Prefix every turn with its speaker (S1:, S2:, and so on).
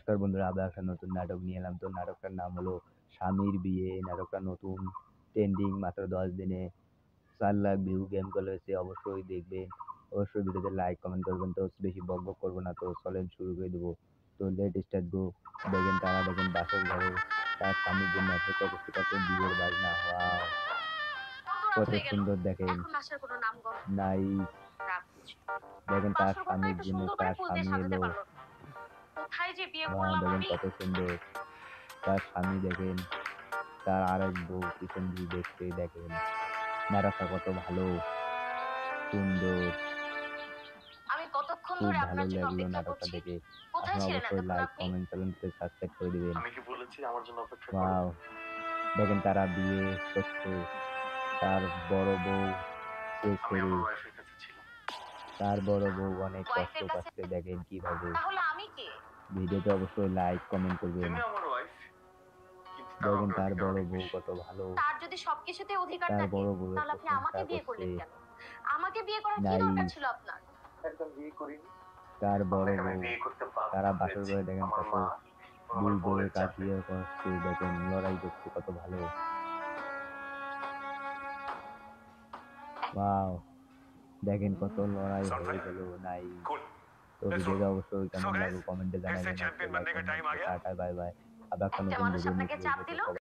S1: নমস্কার বন্ধুরা, আবার একটা নতুন নাটক নিয়ে এলাম। তো নাটকটার নাম হলো স্বামীর বিয়ে। এই নাটকটা নতুন, ট্রেন্ডিং, মাত্র ১০ দিনে ৪ লাখ ভিউ গেইন করেছে। অবশ্যই দেখবেন, অবশ্যই ভিডিওতে লাইক কমেন্ট করবেন। তো বেশি বকবক করবো না, তো চলেন শুরু করে দেবো। তো লেট স্টার্ট গো। দেখেন তারা দেখেন বাসর ঘরে তার স্বামীর জন্য অপেক্ষা করছে, কত বিয়ের বাজনা। ওয়াও,
S2: কত রাত
S1: কত
S2: হয়ে গেল,
S1: সুন্দর দেখেন।
S2: এখন আসার কোনো নামগন্ধ নেই।
S1: নাইস।
S2: রাত বুঝি।
S1: দেখেন তার
S2: বাসর ঘরটা
S1: স্বামীর
S2: একটু
S1: জন্য
S2: সুন্দর করে
S1: তার
S2: ফুল দিয়ে
S1: স্বামী
S2: সাজাতে
S1: এলো।
S2: পারলো না। কোথায় যে বিয়ে
S1: ওয়াও,
S2: করলাম
S1: দেখেন
S2: আমি।
S1: কত সুন্দর। তার স্বামী দেখেন, তার আরেক বউ পিছন দিয়ে দেখছে। দেখেন নাটকটা কত ভালো, সুন্দর।
S2: আমি কতক্ষণ
S1: খুব
S2: ধরে
S1: ভালো
S2: আপনার জন্য
S1: লাগলো
S2: অপেক্ষা
S1: নাটকটা
S2: করছি।
S1: দেখে।
S2: কোথায়
S1: আপনারা
S2: ছিলেন
S1: অবশ্যই
S2: এতক্ষণ
S1: লাইক
S2: আপনি?
S1: কমেন্ট চ্যানেলকে সাবস্ক্রাইব করে দিবেন।
S3: আমি কি বলেছি আমার জন্য অপেক্ষা করো?
S1: ওয়াও, দেখেন তারা বিয়ে করছে। তার বড় বউ সে
S3: আমি
S1: ছেড়ে,
S3: আমার ওয়াইফের কাছে ছিলাম।
S1: তার বড় বউ অনেক কষ্ট
S2: ওয়াইফের কাছে?
S1: পাচ্ছে। দেখেন কিভাবে।
S2: তাহলে আমি কে?
S1: ভিডিওতে অবশ্যই লাইক কমেন্ট করবেন।
S3: তুমি আমার ওয়াইফ, কিন্তু তার
S1: দেখেন তার
S3: অগ্রাধিকার
S1: বড়
S3: অনেক
S1: বউ
S3: বেশি।
S1: কত ভালো।
S2: তার যদি সবকিছুতে অধিকার
S1: তার
S2: থাকে
S1: বড় বউয়ের
S2: তাহলে আপনি
S1: প্রশংসা
S2: আমাকে বিয়ে
S1: করছে।
S2: করলেন কেন? আমাকে বিয়ে করার কি দরকার
S1: নাইস।
S2: ছিল আপনার?
S3: একদম বিয়ে করিনি।
S1: তার বড়
S3: আপনাকে আমি
S1: বউ,
S3: বিয়ে করতে বাধ্য
S1: তারা বাসর
S3: হয়েছি
S1: করে দেখেন
S3: আমার
S1: কত
S3: মা ও আমার
S1: দুই
S3: বউয়ের
S1: বউয়ের
S3: চাপে।
S1: কাজিয়া করছে। দেখেন লড়াই করছে, কত ভালো। ওয়াও, দেখেন কত লড়াই
S3: सन
S1: হয়ে
S3: भाई,
S1: গেল। নাই।
S3: कूल,
S1: তো
S3: लेट्स रोल।
S1: ভিডিওটা অবশ্যই
S3: सो
S1: কেমন
S3: गाइस,
S1: লাগলো কমেন্টে
S3: फिर से
S1: জানাবেন।
S3: चैंपियन
S1: অবশ্যই লাইক
S3: बनने का
S1: কমেন্ট
S3: टाइम आ
S1: করবেন।
S3: गया।
S1: Tata, bye bye. আবার একটা
S2: একটা
S1: নতুন
S2: মানুষ
S1: ভিডিও নিয়ে
S2: আপনাকে
S1: চলে
S2: চাপ
S1: আসবো।
S2: দিল,